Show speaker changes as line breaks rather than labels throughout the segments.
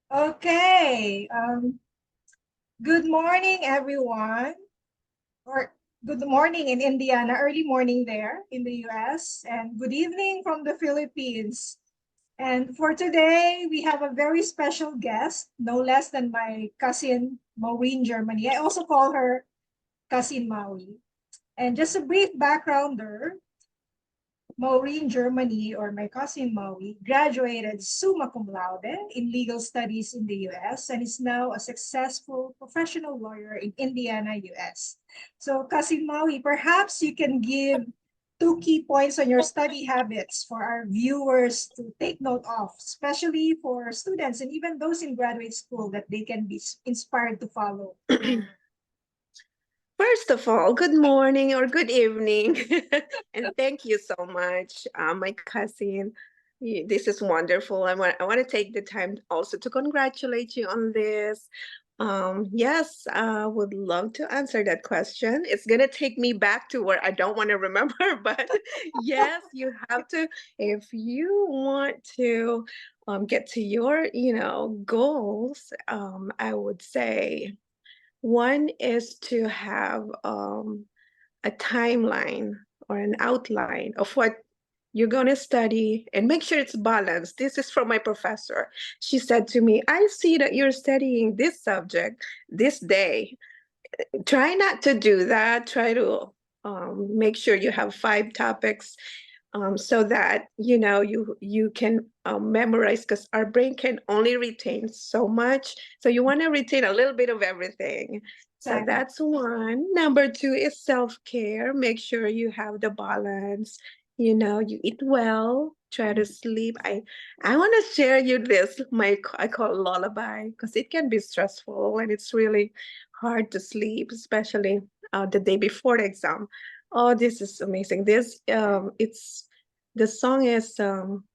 Okay. Good morning, everyone. Or good morning in Indiana, early morning there in the US, and good evening from the Philippines. And for today, we have a very special guest, no less than my cousin, Maureen Germany. I also call her Cousin Maui. And just a brief backgrounder, Maureen Germany, or my cousin Maui, graduated summa cum laude in legal studies in the US and is now a successful professional lawyer in Indiana, US. So, cousin Maui, perhaps you can give two key points on your study habits for our viewers to take note of, especially for students and even those in graduate school that they can be inspired to follow.
First of all, good morning or good evening. And thank you so much, my cousin. This is wonderful. I want to take the time also to congratulate you on this. Yes, I would love to answer that question. It's going to take me back to where I don't want to remember, but yes, you have to, if you want to get to your, goals, I would say one is to have a timeline or an outline of what you're going to study and make sure it's balanced. This is from my professor. She said to me, I see that you're studying this subject this day. Try not to do that. Try to make sure you have 5 topics so that you can memorize, because our brain can only retain so much, so you want to retain a little bit of everything. So
Exactly.
that's one. Number two is self-care. Make sure you have the balance. You eat well, try to sleep. I want to share you this, I call it lullaby, because it can be stressful and it's really hard to sleep, especially the day before the exam. Oh, this is amazing. It's the song is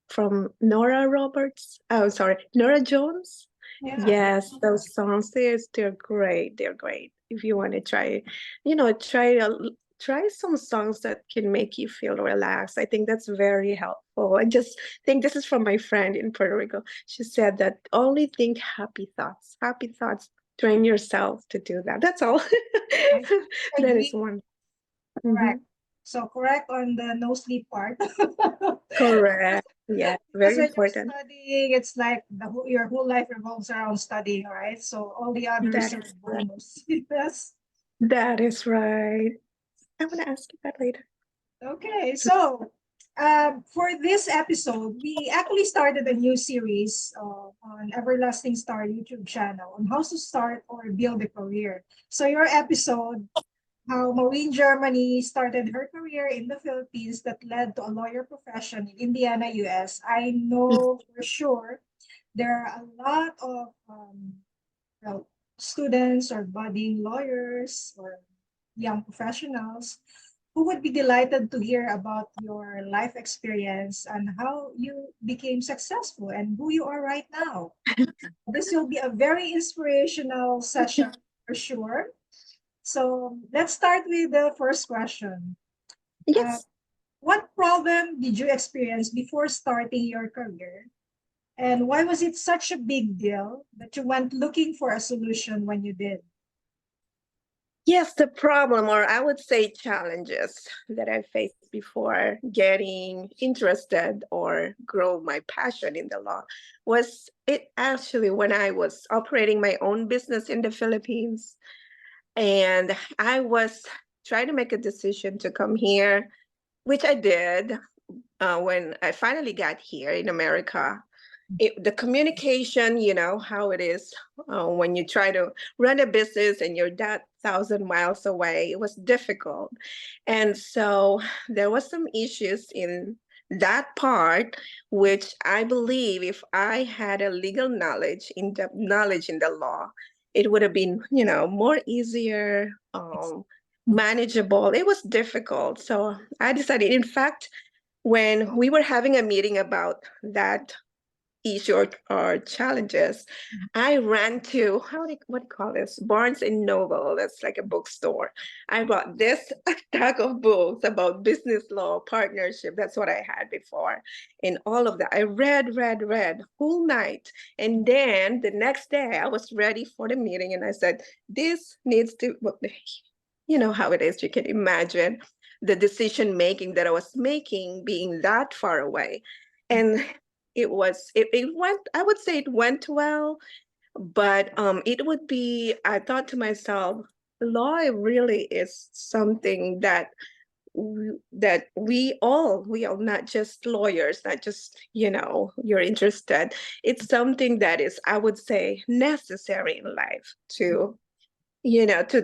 from Nora Roberts. Oh, sorry, Nora Jones.
Yeah.
Yes, those songs, they're great. They're great. If you want to try, try some songs that can make you feel relaxed. I think that's very helpful. I just think this is from my friend in Puerto Rico. She said that only think happy thoughts. Happy thoughts. Train yourself to do that. That's all.
I
That is
agree.
one. Mhm.
Correct. So correct on the no sleep part.
Correct. Yeah,
Because
very
when you're
important.
studying, it's like your whole life revolves around studying, right? So all the others
That
are
is right.
bonus. Yes.
That is right. I want to ask you that later.
Okay. So for this episode, we actually started a new series on Everlasting Star YouTube channel on how to start or build a career. So your episode, how Maureen Germany started her career in the Philippines that led to a lawyer profession in Indiana, US. I know for sure there are a lot of well, students or budding lawyers or young professionals who would be delighted to hear about your life experience and how you became successful and who you are right now. This will be a very inspirational session for sure. So let's start with the first question. Uh,
Yes.
what problem did you experience before starting your career? And why was it such a big deal that you went looking for a solution when you did?
Yes, the problem, or I would say challenges that I faced before getting interested or grow my passion in the law was it actually when I was operating my own business in the Philippines. And I was trying to make a decision to come here, which I did when I finally got here in America. The communication, how it is when you try to run a business and you're that 1,000 miles away, it was difficult. And so there was some issues in that part, which I believe if I had a legal knowledge, in-depth knowledge in the law, it would have been, more easier, manageable. It was difficult. So I decided, in fact, when we were having a meeting about that issue or challenges, I ran to what do you call this? Barnes and Noble. That's like a bookstore. I bought this stack of books about business law, partnership. That's what I had before. And all of that. I read whole night. And then the next day I was ready for the meeting and I said, this needs to, well, you know how it is, you can imagine the decision making that I was making being that far away. And it went, I would say it went well, but it would be, I thought to myself, law really is something that we all, not just lawyers, not just, you're interested. It's something that is, I would say, necessary in life to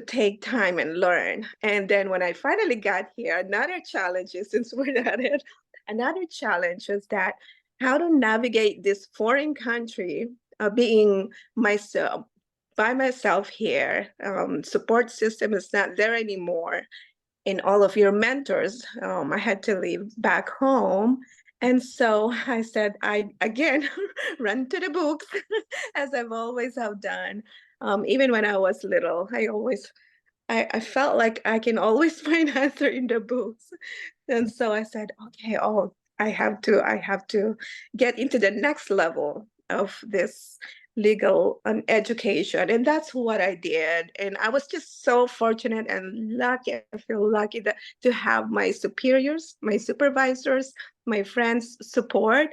take time and learn. And then when I finally got here, another challenge is, since we're at it, another challenge was that how to navigate this foreign country, being myself by myself here. Support system is not there anymore. In all of your mentors, I had to leave back home. And so I said, I again run to the books as I've always have done. Even when I was little, I felt like I can always find answer in the books. And so I said, okay, I have to get into the next level of this legal education. And that's what I did. And I was just so fortunate and lucky. I feel lucky to have my superiors, my supervisors, my friends support.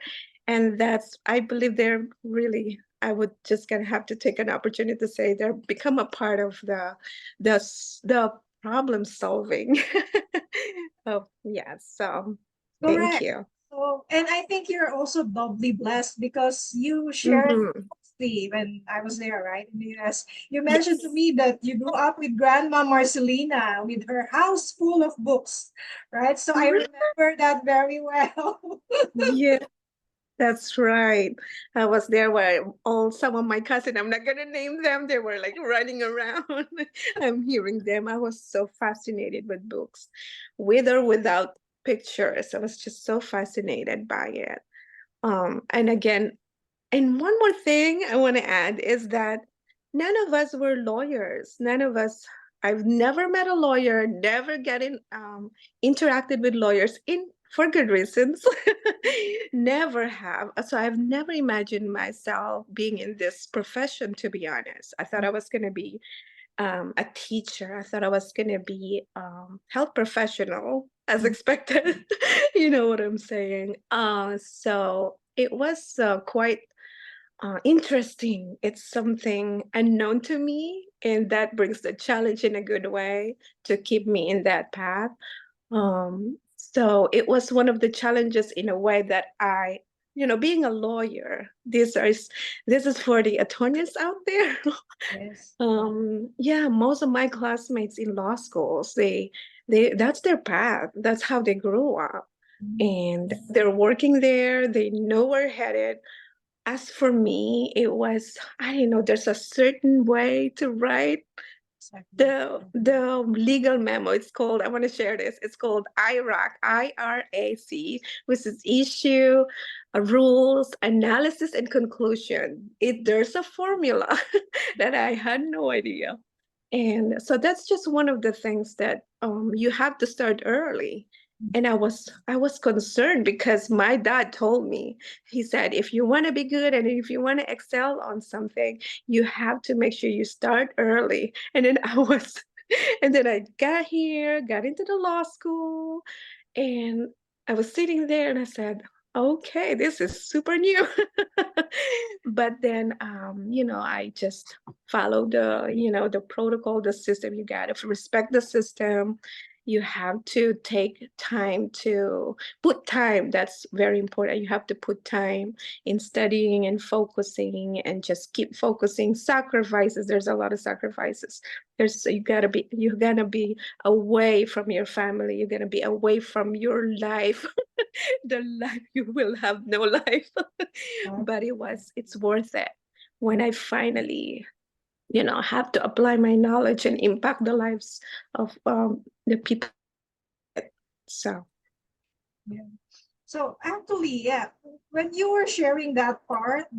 And I believe they're really, I would just gonna have to take an opportunity to say they're become a part of the problem solving. Oh, yeah. So thank
Correct.
you.
So, and I think you're also doubly blessed because you shared
Mhm.
mostly when I was there, right, in the US. You mentioned to
Yes.
me that you grew up with Grandma Marcelina with her house full of books, right? So I
Mhm.
remember that very well.
Yeah, that's right. I was there where all some of my cousins, I'm not gonna name them, they were like running around. I'm hearing them. I was so fascinated with books, with or without pictures. I was just so fascinated by it. And again, and one more thing I want to add is that none of us were lawyers. None of us, I've never met a lawyer, never getting interacted with lawyers in for good reasons. Never have. So I've never imagined myself being in this profession, to be honest. I thought I was going to be a teacher. I thought I was going to be health professional as expected. You know what I'm saying? So it was quite interesting. It's something unknown to me, and that brings the challenge in a good way to keep me in that path. So it was one of the challenges in a way that being a lawyer, this is for the attorneys out there.
Yes.
Yeah, most of my classmates in law schools, they that's their path. That's how they grew up. And they're working there, they know where headed. As for me, it was, I don't know, there's a certain way to write
Exactly.
the legal memo. It's called, I want to share this. It's called IRAC, which is issue, rules, analysis, and conclusion. There's a formula that I had no idea. And so that's just one of the things that you have to start early. And I was concerned because my dad told me, he said, if you want to be good and if you want to excel on something, you have to make sure you start early. And then and then I got here, got into the law school, and I was sitting there and I said, okay, this is super new. But then, I just follow the protocol, the system. You got to respect the system. You have to take time to put time. That's very important. You have to put time in studying and focusing and just keep focusing. Sacrifices. There's a lot of sacrifices. You're gonna be away from your family. You're gonna be away from your life. The life you will have no life. But it's worth it when I finally have to apply my knowledge and impact the lives of the people. So
Yeah. So actually, yeah, when you were sharing that part,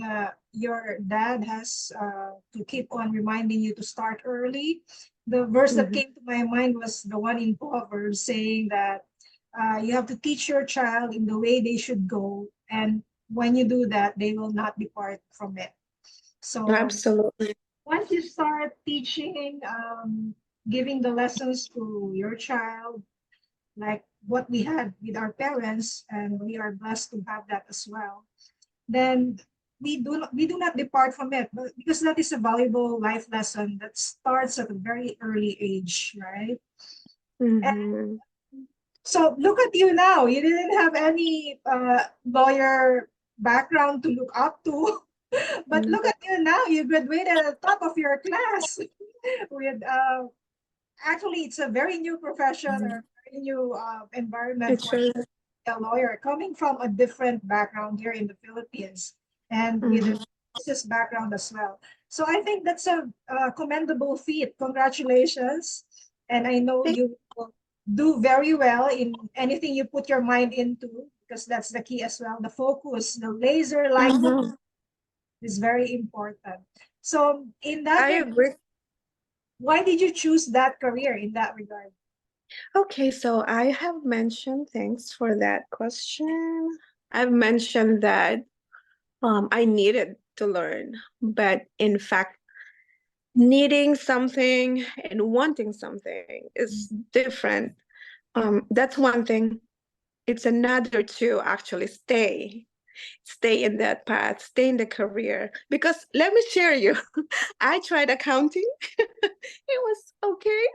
your dad has to keep on reminding you to start early. The verse that
Mhm.
came to my mind was the one in Proverbs saying that you have to teach your child in the way they should go, and when you do that, they will not depart from it. So
Absolutely.
once you start teaching, giving the lessons to your child, like what we had with our parents, and we are blessed to have that as well, then we do not depart from it, but because that is a valuable life lesson that starts at a very early age, right? And
Hmm.
so look at you now. You didn't have any lawyer background to look up to, but look at you now. You graduated at the top of your class with actually it's a very new profession or very new environment
It
for
sure.
a lawyer coming from a different background here in the Philippines and with a
Mhm.
business background as well. So I think that's a commendable feat. Congratulations. And I know
Thank-
you will do very well in anything you put your mind into, because that's the key as well. The focus, the laser like
Mhm.
is very important. So in that
I
regard,
agree.
why did you choose that career in that regard?
Okay, so I have mentioned, thanks for that question. I've mentioned that I needed to learn, but in fact, needing something and wanting something is different. That's one thing. It's another to actually stay in that path, stay in the career. Because let me share you, I tried accounting. It was okay.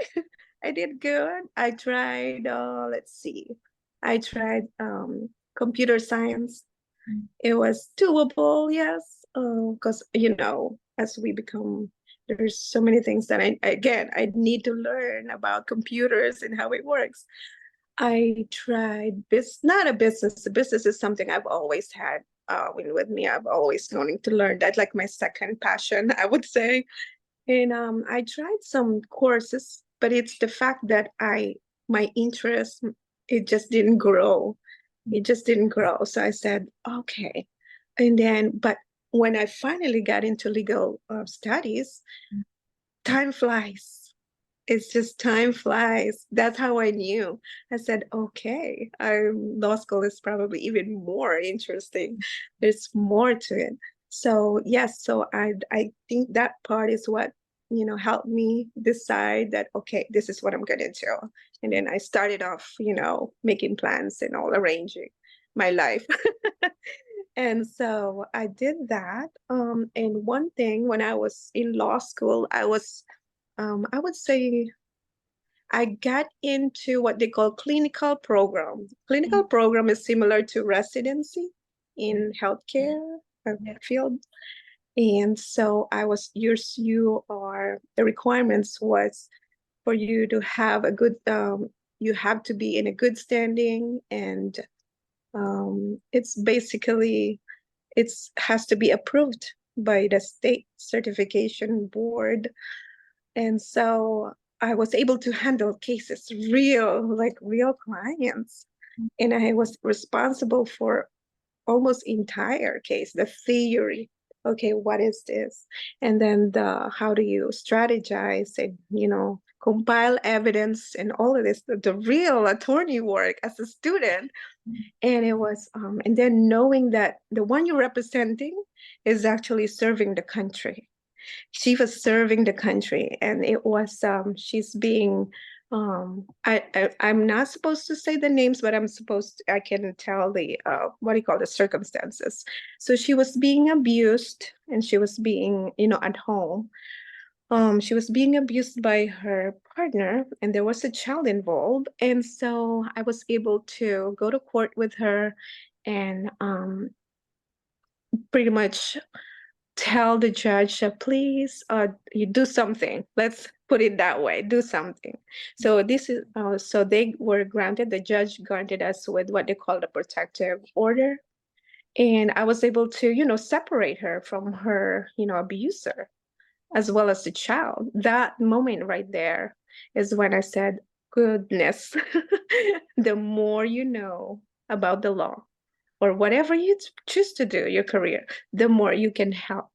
I did good. I tried, let's see, I tried computer science. It was doable, yes, because, as we become, there's so many things that I need to learn about computers and how it works. I tried not a business. The business is something I've always had with me. I've always wanting to learn. That's like my second passion, I would say. And I tried some courses, but it's the fact that my interest, it just didn't grow. It just didn't grow. So I said, okay. And then, but when I finally got into legal studies, time flies. It's just time flies. That's how I knew. I said, okay, law school is probably even more interesting. There's more to it. So yes, so I think that part is what, helped me decide that, okay, this is what I'm gonna do. And then I started off, making plans and all arranging my life. And so I did that. And one thing when I was in law school, I would say I got into what they call clinical program. Clinical program is similar to residency in healthcare
Yeah.
field. And so the requirements was for you to have you have to be in a good standing, and it's basically, has to be approved by the state certification board. And so I was able to handle cases, real clients. And I was responsible for almost entire case, the theory. Okay, what is this? And then how do you strategize and, compile evidence and all of this, the real attorney work as a student. And it was, and then knowing that the one you're representing is actually serving the country. She was serving the country, and it was she's being I'm not supposed to say the names, but I can tell the what do you call the circumstances. So she was being abused, and she was being, at home. She was being abused by her partner, and there was a child involved. And so I was able to go to court with her and pretty much tell the judge, please, you do something. Let's put it that way, do something. So so they were granted, the judge granted us with what they call the protective order. And I was able to, separate her from her, abuser, as well as the child. That moment right there is when I said, goodness, the more you know about the law, or whatever you choose to do, your career, the more you can help.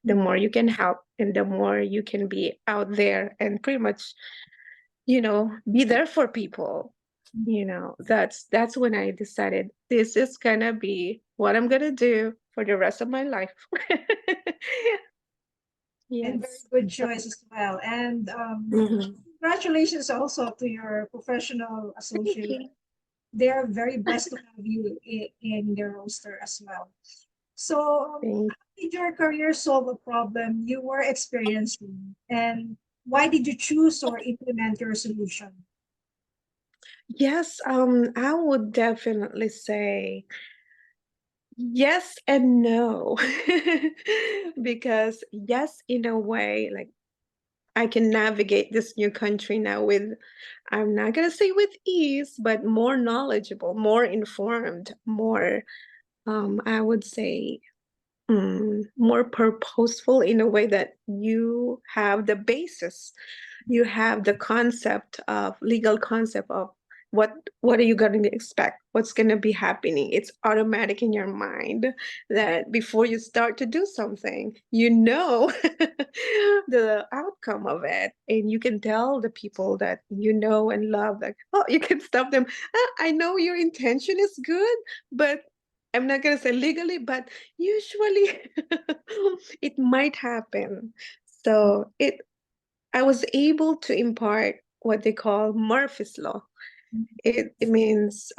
The more you can help, and the more you can be out there and pretty much, be there for people. That's when I decided this is gonna be what I'm gonna do for the rest of my life.
And very
Yes.
good choice as well. And
Mhm.
congratulations also to your professional
Thank
associate.
you.
They are very blessed to have you in their roster as well. So,
Thank
how did your career solve a problem you were experiencing, and why did you choose or implement your solution?
Yes, I would definitely say yes and no. Because yes, in a way, like I can navigate this new country now with, I'm not gonna say with ease, but more knowledgeable, more informed, more, I would say, more purposeful in a way that you have the basis, you have the concept of legal concept of what what are you going to expect, what's going to be happening. It's automatic in your mind that before you start to do something, the outcome of it, and you can tell the people that you know and love, like, oh, you can stop them. I know your intention is good, but I'm not going to say legally, but usually it might happen. So I was able to impart what they call Murphy's Law. It means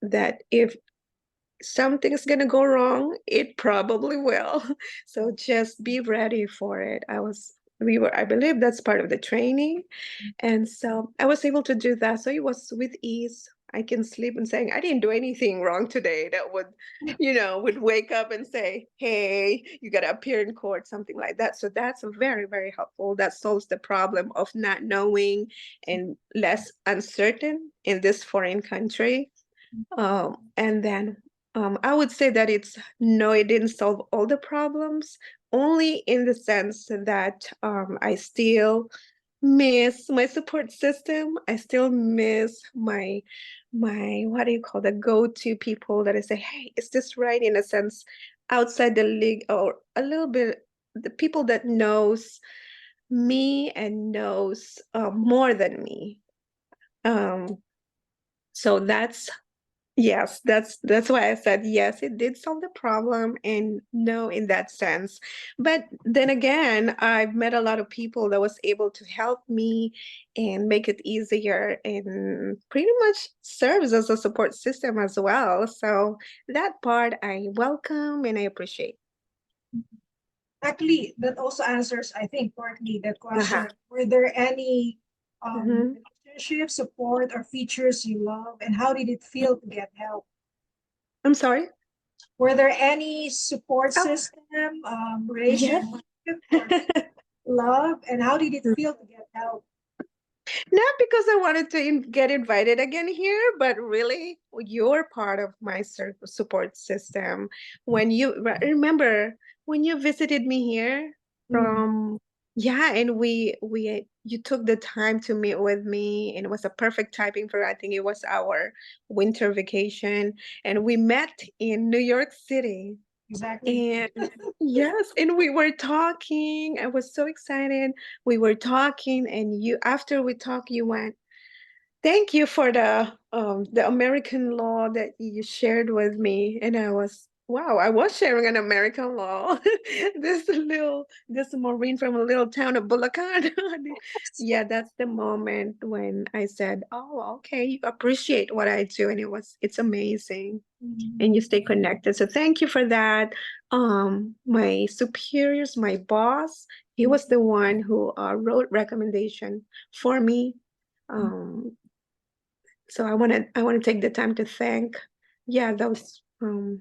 that if something's gonna go wrong, it probably will. So just be ready for it. I believe that's part of the training. And so I was able to do that. So it was with ease. I can sleep and saying I didn't do anything wrong today that would wake up and say, hey, you got to appear in court, something like that. So that's very, very helpful. That solves the problem of not knowing and less uncertain in this foreign country. And then I would say that no, it didn't solve all the problems, only in the sense that I still miss my support system. I still miss my what do you call the go-to people that I say, hey, is this right? In a sense, outside the league, or a little bit the people that knows me and knows more than me. Um, so that's why I said yes, it did solve the problem, and no, in that sense. But then again, I've met a lot of people that was able to help me and make it easier, and pretty much serves as a support system as well. So that part I welcome and I appreciate.
Actually, that also answers, I think, partly the
Uh-huh.
question: were there any
Hmm.
relationship support or features you love, and how did it feel to get help?
I'm sorry.
Were there any support
Oh,
system,
yes.
relationship, or love, and how did it feel to get help?
Not because I wanted to get invited again here, but really, you're part of my support system. When remember when you visited me here
Mm,
from, yeah, and you took the time to meet with me, and it was a perfect timing for, I think it was our winter vacation, and we met in New York City.
exactly.
And yes, and we were talking. I was so excited. We were talking, and after we talked, you went, thank you for the American law that you shared with me. And I was, wow, I was sharing an American law. This Maureen from a little town of Bulacan. Yeah, that's the moment when I said, oh, okay, you appreciate what I do, and it's amazing, and you
Mm,
stay connected. So thank you for that. My superiors, my boss, he was the one who wrote recommendation for me. Um, so I want to take the time to thank, yeah, those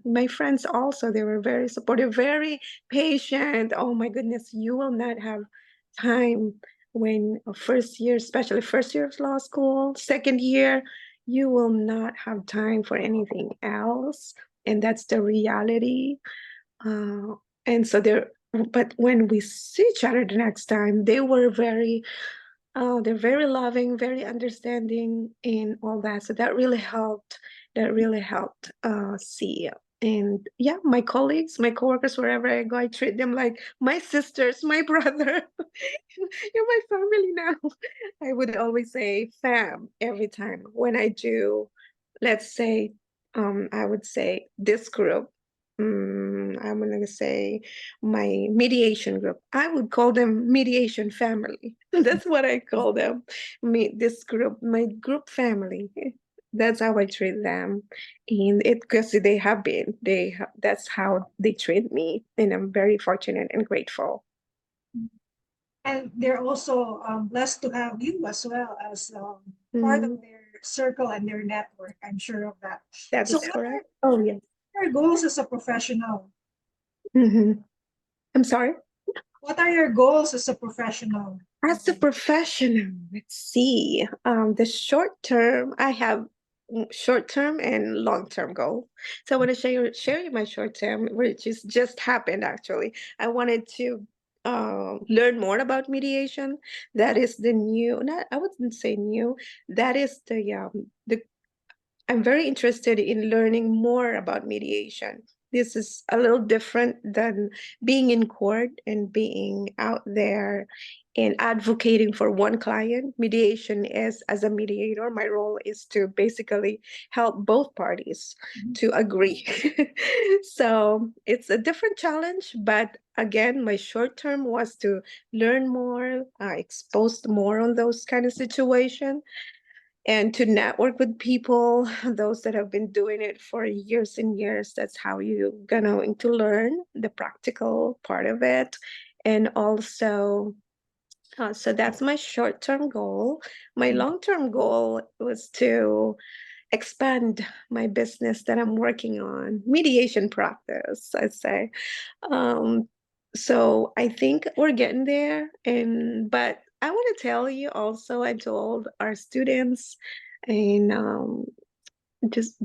my friends also. They were very supportive, very patient. Oh my goodness, you will not have time when first year, especially first year of law school, second year, you will not have time for anything else, and that's the reality. uh, and so but when we see each other the next time, they're very loving, very understanding, and all that. So that really helped. that really helped see. And yeah, my colleagues, my coworkers, wherever I go, I treat them like my sisters, my brother. You're my family now. I would always say fam every time when I do, let's say, I would say this group. I'm gonna say my mediation group. I would call them mediation family. That's what I call them. This group, my group family. That's how I treat them, and it because they have been. That's how they treat me, and I'm very fortunate and grateful.
And they're also blessed to have you as well as part of
Mhm.
their circle and their network. I'm sure of that.
That
So,
is correct. Oh yes.
what are your goals as a professional?
Mhm. I'm sorry.
What are your goals as a professional?
As a professional, let's see. The short term, I have short term and long term goal. So I want to share you my short term, which is just happened actually. I wanted to learn more about mediation. That is the new, not I wouldn't say new. That is the I'm very interested in learning more about mediation. This is a little different than being in court and being out there and advocating for one client. Mediation is, as a mediator, my role is to basically help both parties to agree. So it's a different challenge, but again, my short term was to learn more, exposed more on those kind of situations and to network with people, those that have been doing it for years and years. That's how you're going to learn the practical part of it. And also, so that's my short term goal. My long term goal was to expand my business that I'm working on, mediation practice, I'd say. Um, so I think we're getting there. But I want to tell you also, I told our students and just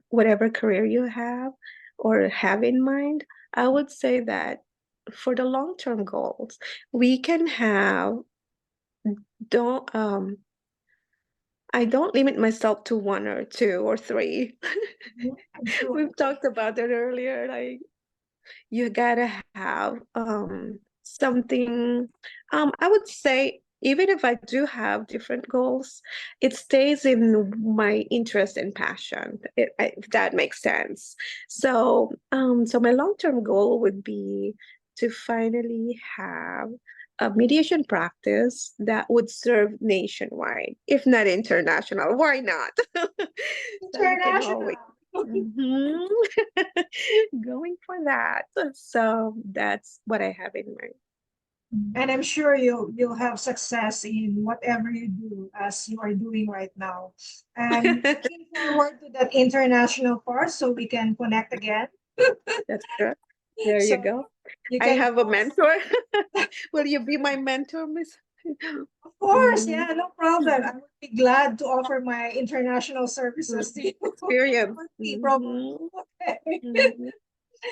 whatever career you have or have in mind, I would say that for the long-term goals, we can have don't I don't limit myself to one or two or three.
I'm sure.
We've talked about that earlier. Like you gotta have something. I would say even if I do have different goals, it stays in my interest and passion. If that makes sense. So my long-term goal would be to finally have a mediation practice that would serve nationwide, if not international. Why not? So we can always.
International.
Mhm. Going for that. So that's what I have in mind.
And I'm sure you'll have success in whatever you do as you are doing right now. And looking forward to that international part so we can connect again.
That's correct. There you
So
go.
you
I
can
have a
post.
mentor. Will you be my mentor, Miss?
Of course,
Mm,
yeah, no problem. I would be glad to offer my international services to you.
experience.
For free, probably.
Mhm,
Okay.
mhm.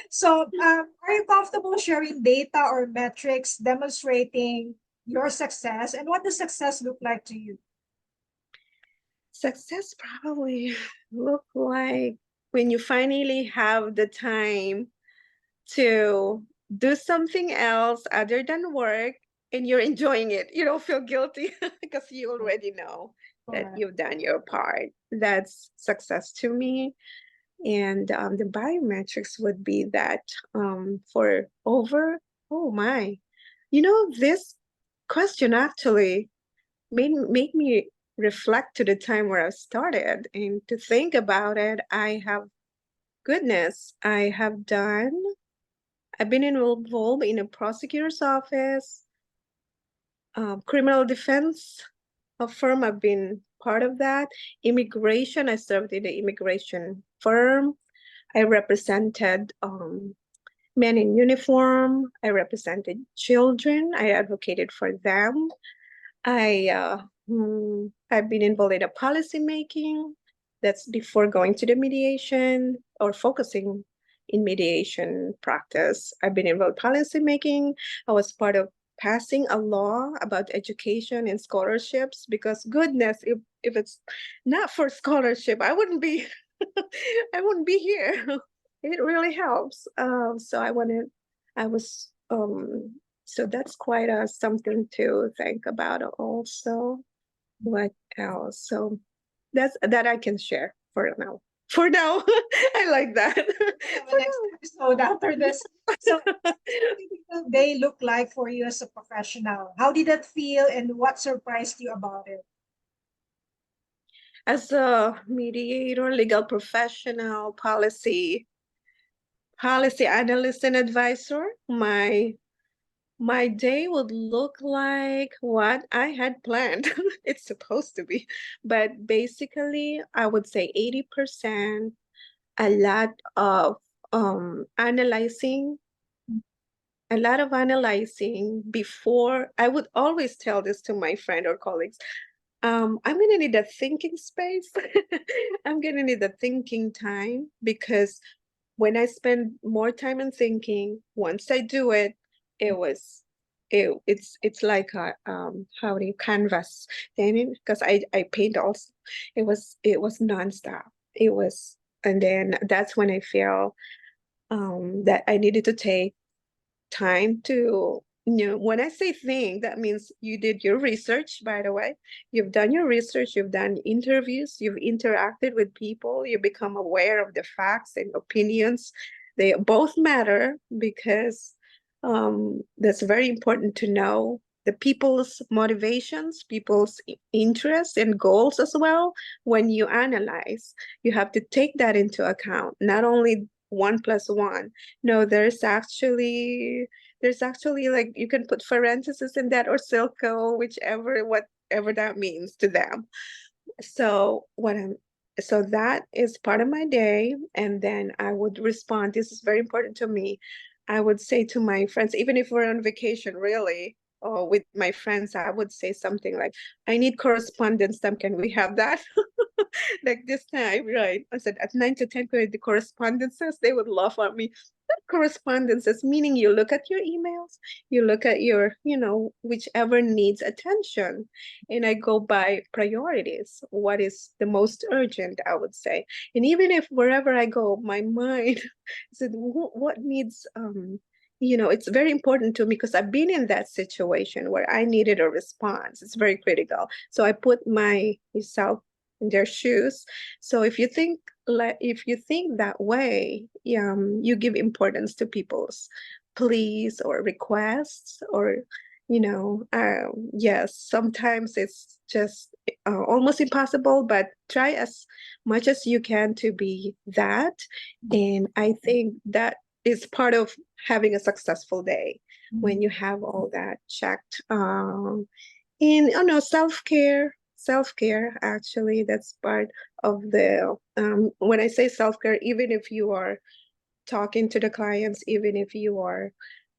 So, are you comfortable sharing data or metrics demonstrating your success? And what does success look like to you?
Success probably look like when you finally have the time to do something else other than work and you're enjoying it. You don't feel guilty because you already know that
Correct.
you've done your part. That's success to me. And the biometrics would be that for over, oh my, this question actually made me reflect to the time where I started and to think about it. Goodness, I've been involved in a prosecutor's office, criminal defense firm. I've been part of that. Immigration, I served in the immigration firm. I represented men in uniform. I represented children. I advocated for them. I've been involved in the policy making. That's before going to the mediation or focusing in mediation practice. I've been involved in policy making. I was part of passing a law about education and scholarships, because goodness, if it's not for scholarship, I wouldn't be I wouldn't be here. It really helps. So so that's quite something to think about also. What else? So that I can share for now. For now, I like that.
Have a next episode after this. So, what did a typical day look like for you as a professional? How did that feel, and what surprised you about it?
As a mediator, legal professional, policy analyst and advisor, my day would look like what I had planned. It's supposed to be. But basically, I would say 80%, a lot of analyzing, a lot of analyzing before. I would always tell this to my friend or colleagues. I'm gonna need a thinking space. I'm gonna need a thinking time, because when I spend more time in thinking, once I do it, it was it's like a how do you canvas then, because I paint also. It was nonstop. It was, and then that's when I feel that I needed to take time to, when I say think, that means you did your research, by the way. You've done your research, you've done interviews, you've interacted with people, you become aware of the facts and opinions. They both matter, because that's very important to know the people's motivations, people's interests and goals as well. When you analyze, you have to take that into account, not only one plus one. No, there's actually like, you can put parentheses in that, or circle, whatever that means to them. So so that is part of my day. And then I would respond. This is very important to me. I would say to my friends, even if we're on vacation, really, or with my friends, I would say something like, I need correspondence time. Can we have that? Like this time, right? I said at 9 to 10, could I do correspondences? They would laugh at me. Correspondences, meaning you look at your emails, you look at your, whichever needs attention. And I go by priorities. What is the most urgent, I would say. And even if wherever I go, my mind said, what needs, it's very important to me, because I've been in that situation where I needed a response. It's very critical. So I put myself in their shoes. So if you think that way, you give importance to people's pleas or requests, or yes, sometimes it's just almost impossible, but try as much as you can to be that. And I think that is part of having a successful day, when you have all that checked. And self-care, actually, that's part of the when I say self-care, even if you are talking to the clients, even if you are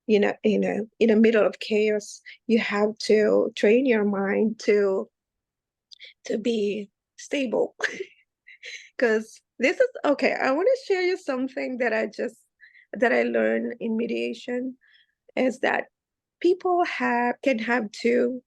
in the middle of chaos, you have to train your mind to be stable. Because this is okay. I want to share you something that I learned in mediation, is that people can have two